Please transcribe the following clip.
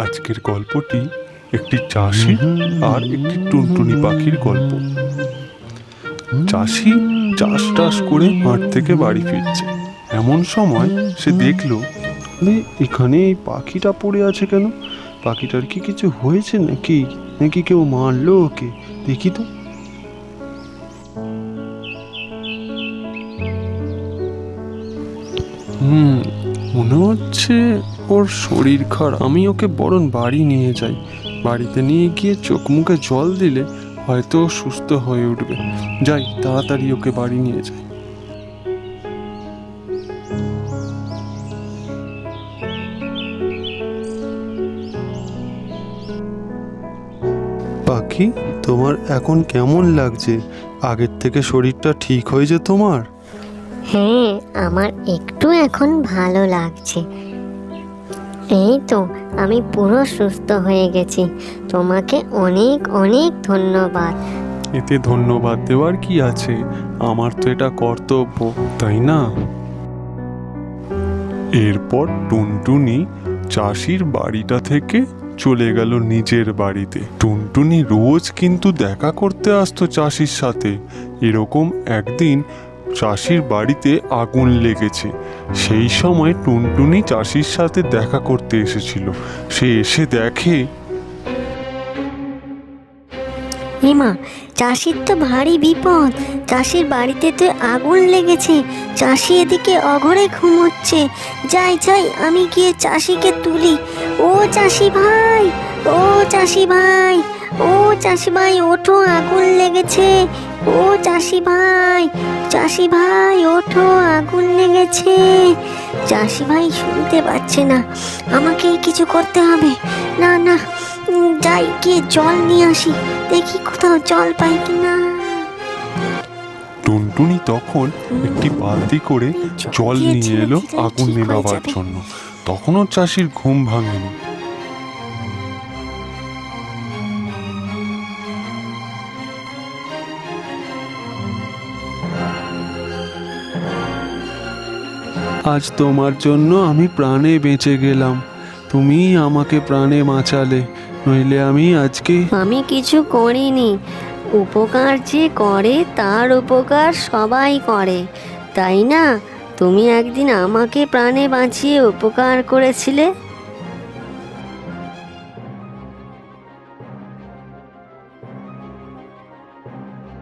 আজকের গল্পটি একটি চাষি আর একটি টুনটুনি পাখির গল্প। চাষি চাষ করে মাঠ থেকে বাড়ি ফিরছে। এমন সময় সে দেখলো, এখানে এই পাখিটা পড়ে আছে কেন? পাখিটার কি কিছু হয়েছে নাকি? নাকি কেউ মারলো ওকে? দেখি তো। মনে হচ্ছে ওর শরীর খারাপ। আমি ওকে বরং বাড়ি নিয়ে যাই। বাড়িতে নিয়ে গিয়ে চোখ মুখে জল দিলে হয়তো সুস্থ হয়ে উঠবে। যাই, তাড়াতাড়ি ওকে বাড়ি নিয়ে যাই। পাখি, তোমার এখন কেমন লাগছে? আগের থেকে শরীরটা ঠিক হয়েছে তোমার? হ্যাঁ, আমার একটু এখন ভালো লাগছে। এই তো, আমি পুরো সুস্থ হয়ে গেছি। তোমাকে অনেক অনেক ধন্যবাদ। এতে ধন্যবাদ দেওয়ার কি আছে? আমার তো এটা কর্তব্য, তাই না? এরপর টুনটুনি চাষির বাড়িটা থেকে চলে গেল নিজের বাড়িতে। টুনটুনি রোজ কিন্তু দেখা করতে আসতো চাষির সাথে। এরকম একদিন চাষির বাড়িতে আগুন লেগেছে। সেই সময় টুনটুনি চাষির সাথে দেখা করতে এসেছিল। সে এসে দেখে, হিমা, চাষির তো ভারী বিপদ। চাষির বাড়িতে তো আগুন লেগেছে। চাষি এদিকে অঘরে ঘুমোচ্ছে। যাই যাই, আমি গিয়ে চাষিকে তুলি। ও চাষি ভাই, ও চাষি ভাই, ও চাষি ভাই, ওঠো, আগুন লেগেছে। ও চাষি ভাই, চাষি ভাই, ওঠো, আগুন লেগেছে। চাষি ভাই শুনতে পাচ্ছে না। আমাকেই কিছু করতে হবে। না না, যাই, গিয়ে জল নিয়ে আসি। দেখি কোথাও জল পাই কিনা। টুনটুনি তখন একটি বালতি করে জল নিয়ে এলো আগুন নেভাবার জন্য। তখনও চাষির ঘুম ভাঙেনি। আজ তোমার জন্য আমি প্রাণে বেঁচে গেলাম। তুমি আমাকে প্রাণে বাঁচালে, নইলে আমি আজকে। আমি কিছু করিনি। উপকার যে করে তার উপকার সবাই করে, তাই না? তুমি একদিন আমাকে প্রাণে বাঁচিয়ে উপকার করেছিলে।